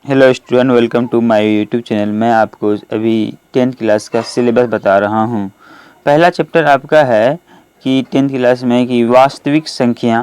Hello student, welcome to my YouTube channel. मैं आपको अभी 10th क्लास का सिलेबस बता रहा हूँ। पहला चैप्टर आपका है कि 10th क्लास में कि वास्तविक संख्या।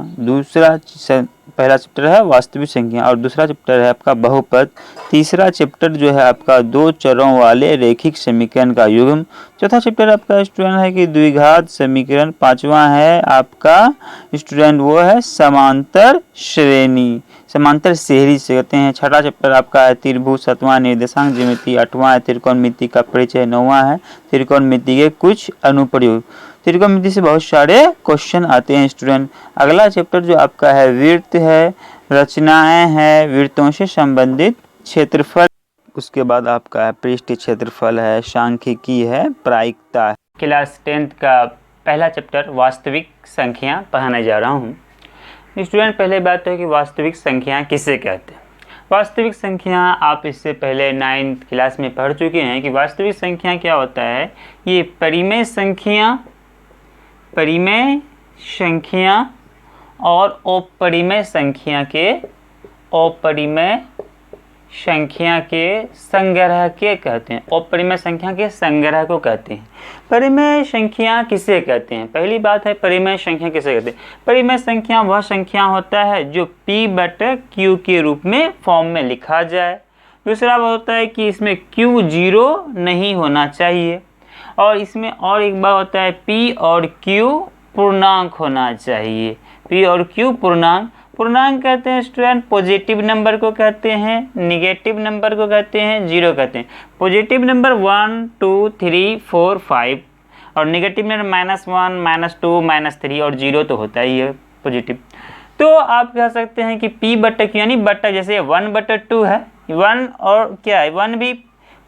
पहला चैप्टर है वास्तविक संख्या और दूसरा चैप्टर है आपका बहुपद। तीसरा चैप्टर जो है आपका दो चरों वाले रैखिक समीकरण का युग्म। चौथा चैप्टर आपका स्टूडेंट है कि द्विघात समीकरण। पांचवा है आपका स्टूडेंट वो है समांतर श्रेणी, समांतर श्रेणी से कहते हैं। छठा चैप्टर आपका है त्रिभुज। सातवां निर्देशांक ज्यामिति। आठवां है त्रिकोणमिति का परिचय। नौवां है त्रिकोणमिति के कुछ अनुप्रयोग। त्रिकोणमिति से बहुत सारे क्वेश्चन आते हैं स्टूडेंट। अगला चैप्टर जो आपका है वृत्त है, रचनाएं हैं, वृत्तों से संबंधित क्षेत्रफल। उसके बाद आपका है पृष्ठ क्षेत्रफल है, सांख्यिकी है, प्रायिकता है। क्लास 10th का पहला चैप्टर वास्तविक संख्या पढ़ाने जा रहा हूँ। स्टूडेंट, पहले बात है कि वास्तविक संख्या किसे कहते हैं। वास्तविक संख्या आप इससे पहले 9th क्लास में पढ़ चुके हैं कि वास्तविक संख्या क्या होता है। ये परिमेय संख्या और अपरिमेय संख्या के संग्रह के कहते हैं। अपरिमेय संख्या के संग्रह को कहते हैं। परिमेय संख्या किसे कहते हैं। पहली बात है परिमेय संख्या किसे कहते हैं। परिमेय संख्या वह संख्या होता है जो P/Q के रूप में फॉर्म में लिखा जाए। दूसरा बात होता है कि इसमें Q 0 नहीं होना चाहिए और इसमें और एक बात होता है P और Q पूर्णांक होना चाहिए। P और Q पूर्णांक कहते हैं स्टूडेंट पॉजिटिव नंबर को कहते हैं, निगेटिव नंबर को कहते हैं, जीरो कहते हैं। पॉजिटिव नंबर 1 2 3 4 5 और निगेटिव नंबर -1 -2 -3 और जीरो तो होता ही है पॉजिटिव। तो आप कह सकते हैं कि P/Q यानी बट्टा, जैसे 1/2 है, 1 और क्या है 1 भी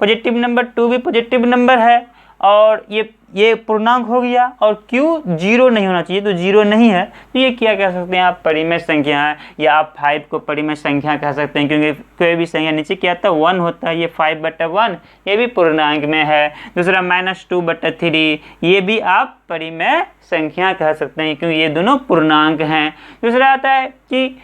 पॉजिटिव नंबर, 2 भी पॉजिटिव नंबर है और ये पूर्णांक हो गया और Q 0 नहीं होना चाहिए, तो 0 नहीं है, तो ये क्या कह सकते हैं आप परिमेय संख्या है। या आप 5 को परिमेय संख्या कह सकते हैं क्योंकि कोई भी संख्या नीचे क्या आता है 1 होता है। ये 5/1 ये भी पूर्णांक में है। दूसरा -2/3 ये भी आप परिमेय संख्या कह सकते हैं क्योंकि ये दोनों पूर्णांक हैं। दूसरा आता है कि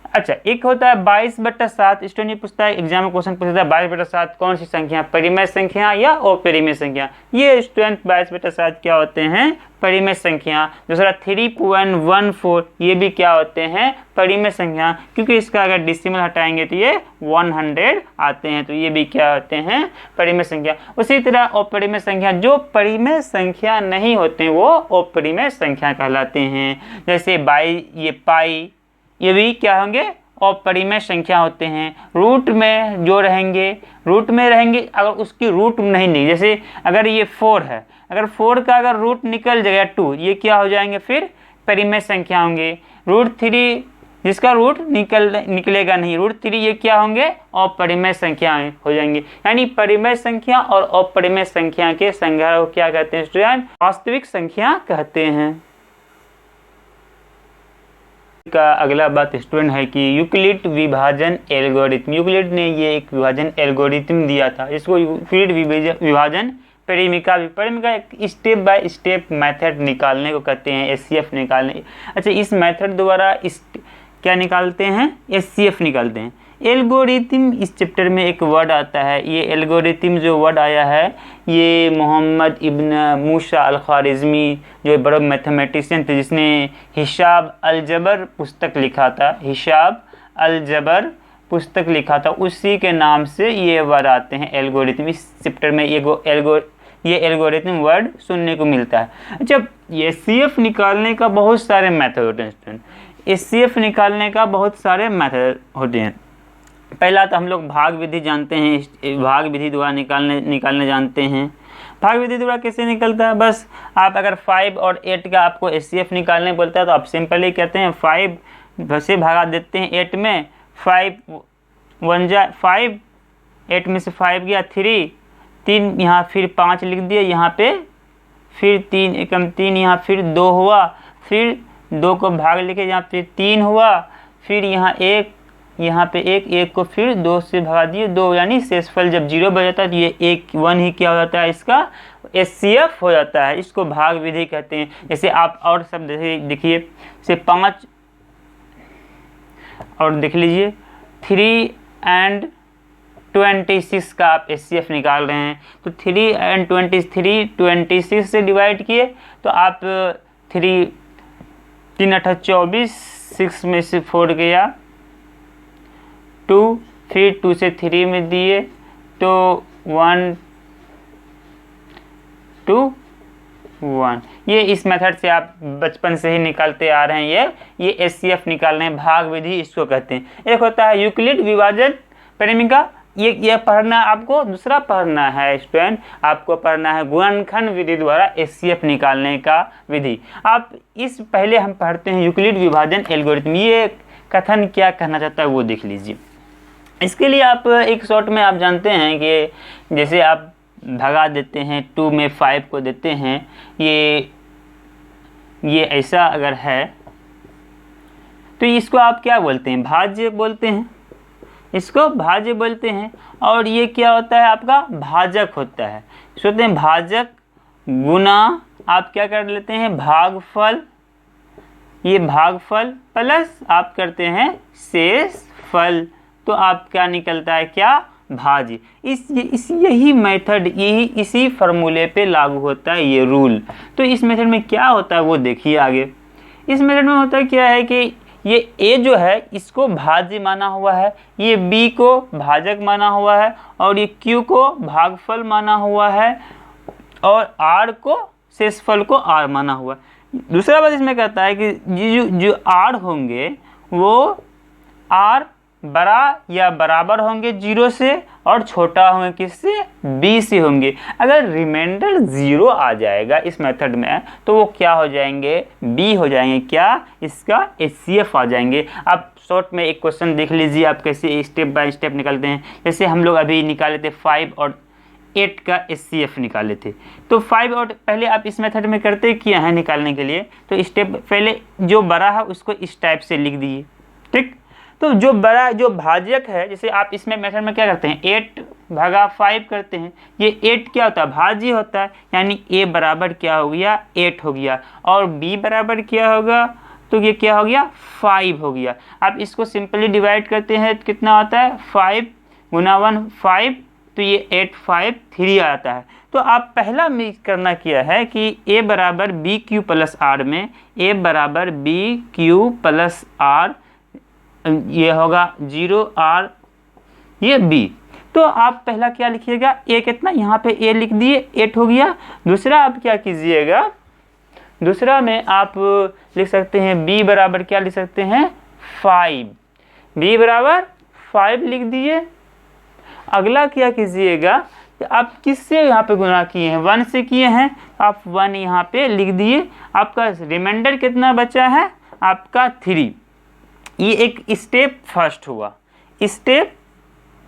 अच्छा, एक होता है 22/7। स्टूडेंट ये पूछता है, एग्जाम में क्वेश्चन पूछता है 22/7 कौन सी संख्या, परिमेय संख्या या अपरिमेय संख्या। ये स्टूडेंट 22/7 क्या होते हैं, परिमेय संख्या। दूसरा 3.14 ये भी क्या होते हैं, परिमेय संख्या, क्योंकि इसका अगर डेसिमल हटाएंगे तो ये 100 आते हैं, तो ये भी क्या होते हैं, परिमेय संख्या। उसी तरह अपरिमेय संख्या, जो परिमेय संख्या नहीं होते हैं वो अपरिमेय संख्या कहलाते हैं। जैसे पाई ये भी क्या होंगे, अपरिमेय संख्या होते हैं। रूट में रहेंगे अगर उसकी रूट नहीं, जैसे अगर ये 4 है, अगर 4 का अगर रूट निकल जाएगा 2, ये क्या हो जाएंगे, फिर परिमेय संख्या होंगे। √3 जिसका रूट निकलेगा नहीं, √3 ये क्या होंगे, अपरिमेय संख्या हो जाएंगे। यानी परिमेय संख्या और अपरिमेय संख्या के संग्रह को क्या कहते हैं स्टूडेंट, वास्तविक संख्या कहते हैं। का अगला बात स्टूडेंट है कि यूक्लिड विभाजन एल्गोरिथम। यूक्लिड ने ये एक विभाजन एल्गोरिथम दिया था, इसको यूक्लिड विभाजन परिमिका एक स्टेप बाय स्टेप मेथड निकालने को कहते हैं, एचसीएफ निकालने। अच्छा, इस मेथड द्वारा क्या निकालते हैं, एचसीएफ निकालते हैं। एल्गोरिथम इस चैप्टर में एक वर्ड आता है। ये एल्गोरिथम जो वर्ड आया है ये मोहम्मद इब्न मूसा अल ख्वारिज़मी जो बड़ा मैथमेटिशियन थे जिसने हिसाब अलजबर पुस्तक लिखा था, उसी के नाम से ये वर्ड आते हैं एल्गोरिथम। इस चैप्टर में ये एल्गोरिथम वर्ड सुनने को मिलता है। जब एचसीएफ निकालने का बहुत सारे मेथड होते हैं स्टूडेंट, एचसीएफ निकालने का बहुत सारे मेथड होते हैं। पहला तो हम लोग भाग विधि जानते हैं, भाग विधि द्वारा निकालने जानते हैं। भाग विधि द्वारा कैसे निकलता है, बस आप अगर 5 और 8 का आपको एचसीएफ निकालने बोलता है तो आप सिंपली कहते हैं 5 से भगा देते हैं 8 में, 5 1 जा 5, 8 में से 5 गया 3 यहाँ, फिर 5 लिख दिए यहाँ पे, फिर 3 एकम 3 यहाँ, फिर 2 हुआ, फिर 2 को भाग लिखे यहाँ, फिर 3 हुआ, फिर यहाँ 1, यहाँ पे 1 को फिर 2 से भगा दिए 2, यानी शेषफल जब 0 बच जाता है तो ये 1 ही क्या हो जाता है, इसका एचसीएफ हो जाता है। इसको भाग विधि कहते हैं। जैसे आप और सब देखिए, से 5 और देख लीजिए 3 and 26 का आप HCF निकाल रहे हैं, तो 3 and 23 26 से डिवाइड किए तो आप 3 8 24, 6 में से 4 गया 2, फिर 2 से 3 में दिए तो 1 2 1। ये इस मेथड से आप बचपन से ही निकालते आ रहे हैं। ये HCF निकाल रहे हैं, भाग विधि इसको कहते हैं। एक होता है यूक्लिड विभाजन परिमेय, ये पढ़ना आपको। दूसरा पढ़ना है स्टूडेंट, आपको पढ़ना है गुणनखंड विधि द्वारा HCF निकालने का विधि। आप इस पहले हम पढ़ते हैं यूक्लिड विभाजन एल्गोरिथम। ये कथन क्या कहना चाहता है वो देख लीजिए। इसके लिए आप एक शॉर्ट में आप जानते हैं कि जैसे आप भगा देते हैं 2 में 5 को देते हैं, ये ऐसा अगर है तो इसको आप क्या बोलते हैं, भाज्य बोलते हैं, इसको भाज्य बोलते हैं। और ये क्या होता है आपका भाजक होता है। सोचते हैं भाजक गुना आप क्या कर लेते हैं भागफल, ये भागफल प्लस आप करते हैं शेषफल, तो आप क्या निकलता है क्या भाज्य। यही मेथड इसी फार्मूले पे लागू होता है ये रूल। तो इस मेथड में क्या होता है वो देखिए आगे। इस मेथड में होता है क्या है कि ये A जो है इसको भाज्य माना हुआ है, ये B को भाजक माना हुआ है, और ये Q को भागफल माना हुआ है, और R को शेषफल को R माना हुआ है। दूसरा बात इसमें कहता है कि जो R होंगे वो R बड़ा या बराबर होंगे 0 से, और छोटा होंगे किससे B से होंगे। अगर रिमाइंडर 0 आ जाएगा इस मेथड में तो वो क्या हो जाएंगे B हो जाएंगे, क्या इसका HCF आ जाएंगे। आप शॉर्ट में एक क्वेश्चन देख लीजिए आप कैसे स्टेप बाय स्टेप निकालते हैं। जैसे हम लोग अभी निकाले थे 5 और 8 का HCF निकाले थे, तो 5 और पहले आप इस मेथड में करते किया है निकालने के लिए, तो स्टेप पहले जो बड़ा है उसको इस टाइप से लिख दिए, ठीक। तो जो बड़ा जो भाजक है, जैसे आप इसमें मेथड में क्या करते हैं 8 भागा 5 करते हैं, ये 8 क्या होता है भाज्य होता है, यानी A बराबर क्या हो गया 8 हो गया, और B बराबर क्या होगा तो ये क्या हो गया 5 हो गया। आप इसको सिंपली डिवाइड करते हैं कितना आता है 5 गुना 1 5, तो ये 8 5 3 आता है। तो आप पहला में करना किया है कि A बराबर BQ प्लस R में A बराबर BQ प्लस R, ये होगा 0 R ये B। तो आप पहला क्या लिखिएगा A कितना, यहाँ पे A लिख दिए 8 हो गया। दूसरा आप क्या कीजिएगा, दूसरा में आप लिख सकते हैं B बराबर क्या लिख सकते हैं 5, B बराबर 5 लिख दिए। अगला क्या कीजिएगा, आप किससे यहाँ पे गुना किए हैं 1 से किए हैं, आप 1 यहाँ पे लिख दिए। आपका रिमाइंडर कितना बचा है आपका 3। ये एक स्टेप फर्स्ट हुआ, स्टेप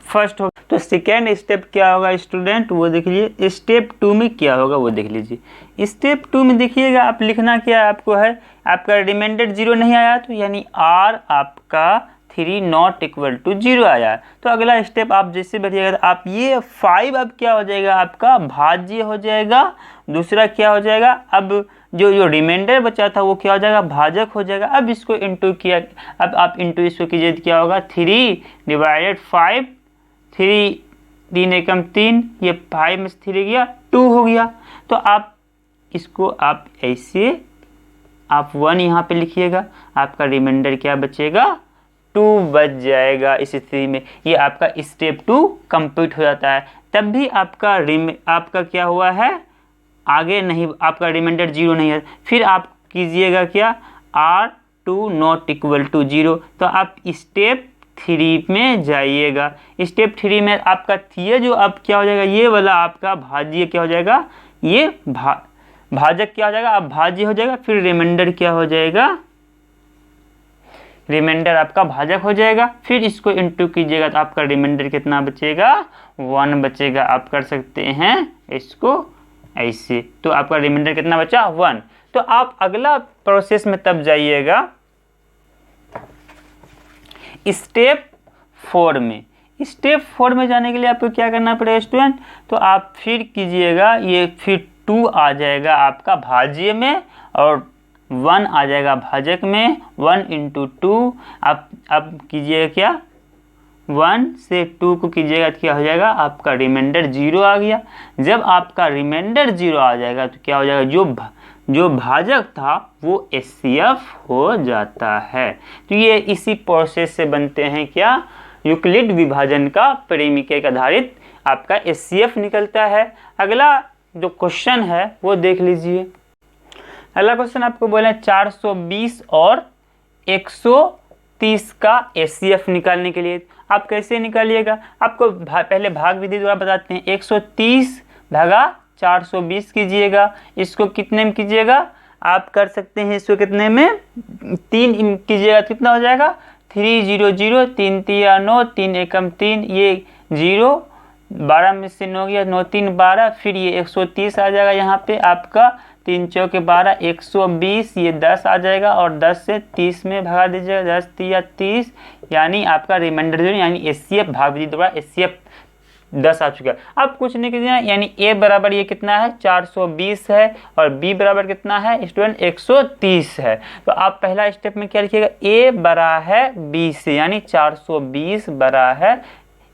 फर्स्ट होगा। तो सेकेंड स्टेप क्या होगा स्टूडेंट वो देख लीजिए। स्टेप 2 में क्या होगा वो देख लीजिए। स्टेप 2 में देखिएगा आप लिखना क्या है आपको है, आपका रिमाइंडर 0 नहीं आया तो यानी R आपका 3 नॉट इक्वल टू 0 आया। तो अगला स्टेप आप जैसे बढ़िएगा तो आप ये 5 अब क्या हो जाएगा आपका भाज्य हो जाएगा। दूसरा क्या हो जाएगा, अब जो रिमाइंडर बचा था वो क्या हो जाएगा भाजक हो जाएगा। अब इसको इंटू किया, अब आप इंटू इसको कीजिए तो क्या होगा 3 डिवाइडेड 5, 3 3 एकम 3, ये 5 में से 3 गया 2 हो गया। तो आप इसको आप ऐसे आप 1 यहाँ पे लिखिएगा, आपका रिमाइंडर क्या बचेगा 2 बच जाएगा। इस स्थिति में ये आपका स्टेप 2 कंप्लीट हो जाता है। तब भी आपका क्या हुआ है आगे नहीं, आपका रिमाइंडर 0 नहीं है। फिर आप कीजिएगा क्या R2 नॉट इक्वल टू 0, तो आप स्टेप 3 में जाइएगा। स्टेप 3 में आपका ये जो अब क्या हो जाएगा, ये वाला आपका भाज्य क्या हो जाएगा, ये भाजक क्या हो जाएगा अब भाज्य हो जाएगा। फिर रिमाइंडर क्या हो जाएगा, रिमाइंडर आपका भाजक हो जाएगा। फिर इसको इंटू कीजिएगा तो आपका रिमाइंडर कितना बचेगा 1 बचेगा। आप कर सकते हैं इसको ऐसे, तो आपका रिमाइंडर कितना बचा 1। तो आप अगला प्रोसेस में तब जाइएगा स्टेप 4 में। स्टेप 4 में जाने के लिए आपको क्या करना पड़ेगा स्टूडेंट, तो आप फिर कीजिएगा ये फिर 2 आ जाएगा आपका भाज्य में और 1 आ जाएगा भाजक में। 1 इंटू 2 आप कीजिएगा क्या 1 से 2 को कीजिएगा तो क्या हो जाएगा, आपका रिमाइंडर 0 आ गया। जब आपका रिमाइंडर 0 आ जाएगा तो क्या हो जाएगा, जो भाजक था वो HCF हो जाता है। तो ये इसी प्रोसेस से बनते हैं क्या, यूक्लिड विभाजन का परिमेय आधारित आपका HCF निकलता है। अगला जो क्वेश्चन है वो देख लीजिए। अगला क्वेश्चन आपको बोले 420 और 130 का HCF निकालने के लिए आप कैसे निकालिएगा। आपको पहले भाग विधि द्वारा बताते हैं। 130 भागा 420 कीजिएगा, इसको कितने में कीजिएगा, आप कर सकते हैं इसको कितने में, 3 कीजिएगा, कितना हो जाएगा 300, 3 3 9, 3 एकम 3, ये 0, 12 में से 9 गया, 9 3 12, फिर ये 130 आ जाएगा यहाँ पे आपका, 3 चौके 12, 120, ये 10 आ जाएगा और 10 से 30 में भगा दीजिएगा, 10 3 30, यानी आपका रिमाइंडर जो यानी HCF भाग विधि द्वारा HCF 10 आ चुका है। अब कुछ नहीं कीजिए, यानी A बराबर ये कितना है 420 है और B बराबर कितना है स्टूडेंट 130 है। तो आप पहला स्टेप में क्या लिखिएगा, A बड़ा है B से, यानी 420 बड़ा है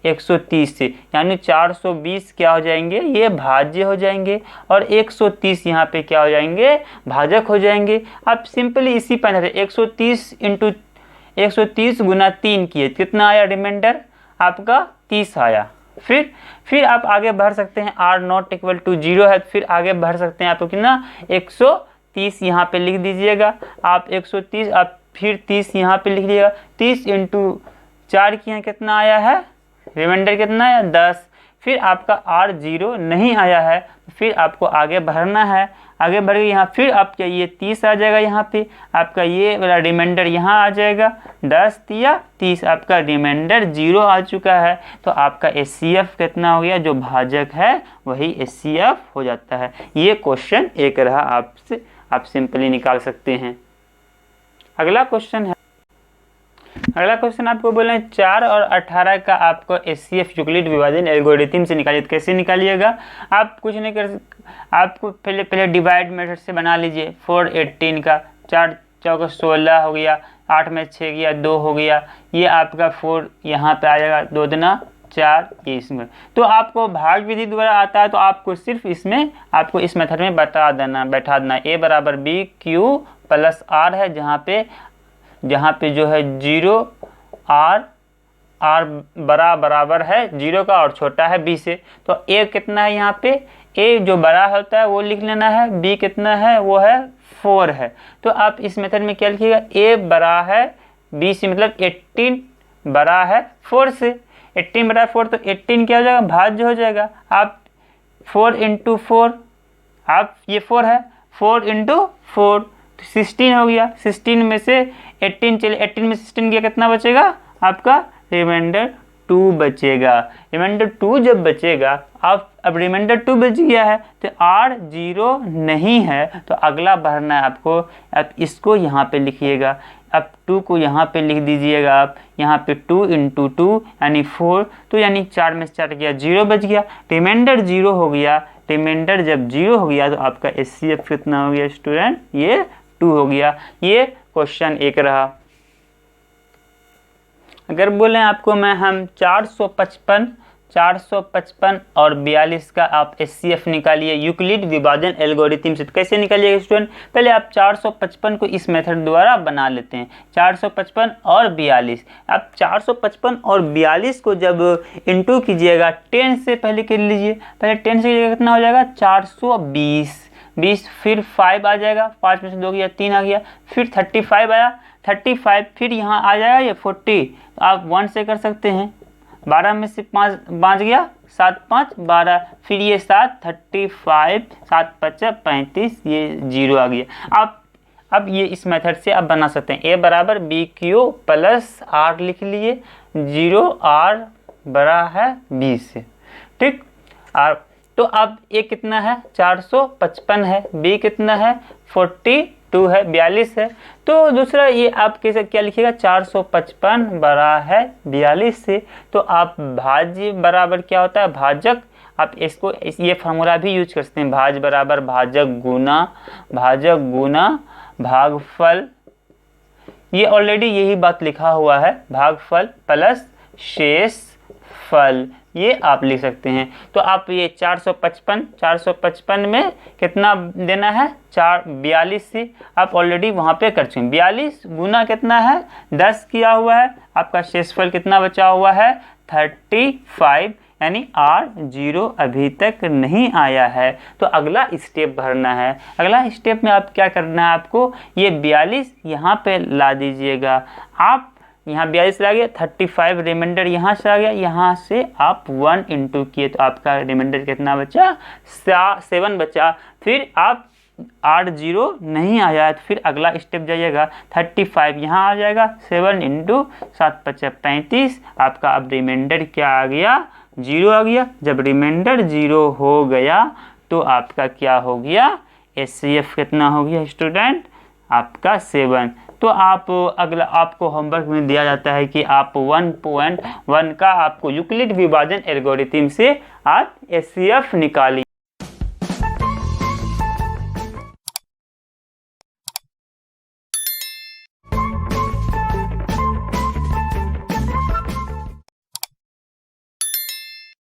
130 से, यानी 420 क्या हो जाएंगे, ये भाज्य हो जाएंगे और 130 यहाँ पे क्या हो जाएंगे, भाजक हो जाएंगे। आप सिंपली इसी पर 130 गुना 3 किए, कितना आया रिमाइंडर आपका 30 आया। फिर आप आगे बढ़ सकते हैं, R नॉट इक्वल टू 0 है, फिर आगे बढ़ सकते हैं, आपको कितना 130 यहाँ पे लिख दीजिएगा आप 130, आप फिर 30 यहाँ पे लिख लीजिएगा, 30 × 4 किया कितना आया है, रिमाइंडर कितना है 10। फिर आपका R 0 नहीं आया है, फिर आपको आगे बढ़ना है, आगे बढ़ गए यहाँ, फिर आपका ये 30 आ जाएगा, यहाँ पे आपका ये वाला रिमाइंडर यहाँ आ जाएगा, 10 या 30, आपका रिमाइंडर 0 आ चुका है। तो आपका HCF कितना हो गया, जो भाजक है वही HCF हो जाता है। ये क्वेश्चन एक रहा, आपसे आप सिंपली निकाल सकते हैं। अगला क्वेश्चन आपको बोले 4 और 18 का आपको HCF यूक्लिड विभाजन एल्गोरिथम से निकालिए। कैसे निकालिएगा, आप कुछ नहीं कर, आपको पहले डिवाइड मेथड से बना लीजिए। 4 18 का 4 चौका 16 हो गया, 8 में 6 गया, 2 हो गया, ये आपका 4 यहाँ पे आ जाएगा, 2 दूना 4, ये इसमें। तो आपको भाग विधि द्वारा आता है, तो आपको सिर्फ इसमें आपको इस मेथड में बैठा देना A बराबर B Q प्लस R है, जहाँ पे जो है 0 R बराबर है 0 का और छोटा है B से। तो A कितना है, यहाँ पे A जो बड़ा होता है वो लिख लेना है, B कितना है वो है 4 है। तो आप इस मेथड में क्या लिखिएगा, A बड़ा है B से, मतलब 18 बड़ा है 4 से, 18 बड़ा 4, तो 18 क्या हो जाएगा, भाज्य हो जाएगा। आप 4 × 4, आप ये 4 है, 4 × 4 तो 16 हो गया, 16 में से 18 चले, 18 में 16 गया, कितना बचेगा आपका रिमाइंडर 2 बचेगा। रिमाइंडर 2 जब बचेगा, अब रिमाइंडर 2 बच गया है तो R 0 नहीं है, तो अगला बढ़ना है आपको। अब इसको यहाँ पे लिखिएगा, अब 2 को यहाँ पे लिख दीजिएगा, आप यहाँ पे 2 × 2 यानी 4, तो यानी 4 में से 4 गया, 0 बच गया, रिमाइंडर 0 हो गया। रिमाइंडर जब 0 हो गया तो आपका HCF कितना हो गया स्टूडेंट, ये 2 हो गया। ये क्वेश्चन एक रहा। अगर बोले आपको हम 455 और 42 का आप HCF निकालिए यूक्लिड विभाजन एल्गोरिथम से, तो कैसे निकालिएगा स्टूडेंट, पहले आप 455 को इस मेथड द्वारा बना लेते हैं, 455 और 42। आप 455 और 42 को जब इंटू कीजिएगा 10 से पहले कर लीजिए, पहले 10 से कीजिएगा, कितना हो जाएगा 420, फिर 5 आ जाएगा, 5 में से 2 गया, 3 आ गया, फिर 35 आया, 35 फिर यहाँ आ जाएगा ये 40, तो आप 1 से कर सकते हैं, 12 में से 5 गया, 7 5 12, फिर ये 7 35, 7 5 35, ये 0 आ गया। आप अब ये इस मेथड से आप बना सकते हैं, A बराबर B Q प्लस R लिख लिए, 0 R बड़ा है B से, ठीक। तो अब A कितना है 455 है, B कितना है 42 है, 42 है। तो दूसरा ये आप कैसे क्या लिखिएगा, 455 बड़ा है 42 से, तो आप भाज्य बराबर क्या होता है भाजक, आप इसको ये फार्मूला भी यूज कर सकते हैं, भाज्य बराबर भाजक गुना भागफल, ये ऑलरेडी यही बात लिखा हुआ है, भागफल प्लस शेष फल, ये आप लिख सकते हैं। तो आप ये 455 में कितना देना है, 42 से आप ऑलरेडी वहाँ पे कर चुके हैं। 42 गुना कितना है, 10 किया हुआ है, आपका शेषफल कितना बचा हुआ है, 35, यानी R0 अभी तक नहीं आया है। तो अगला स्टेप भरना है। अगला स्टेप में आप क्या करना है, आपको ये 42 यहाँ पे ला दीजिएगा। आप यहाँ 42 ला गया, 35 रिमाइंडर यहाँ से आ गया, यहाँ से आप 1 इंटू किए तो आपका रिमाइंडर कितना बचा, 7 बचा। फिर आप R0 नहीं आया तो फिर अगला स्टेप जाइएगा, 35 यहाँ आ जाएगा, 7 इंटू 7 × 35, आपका अब रिमाइंडर क्या आ गया, 0 आ गया। जब रिमाइंडर 0 हो गया तो आपका क्या हो गया, HCF कितना हो गया स्टूडेंट, आपका 7। तो आप अगला आपको होमवर्क में दिया जाता है कि आप 1.1 का आपको यूक्लिड विभाजन एल्गोरिथम से आप HCF निकालिए।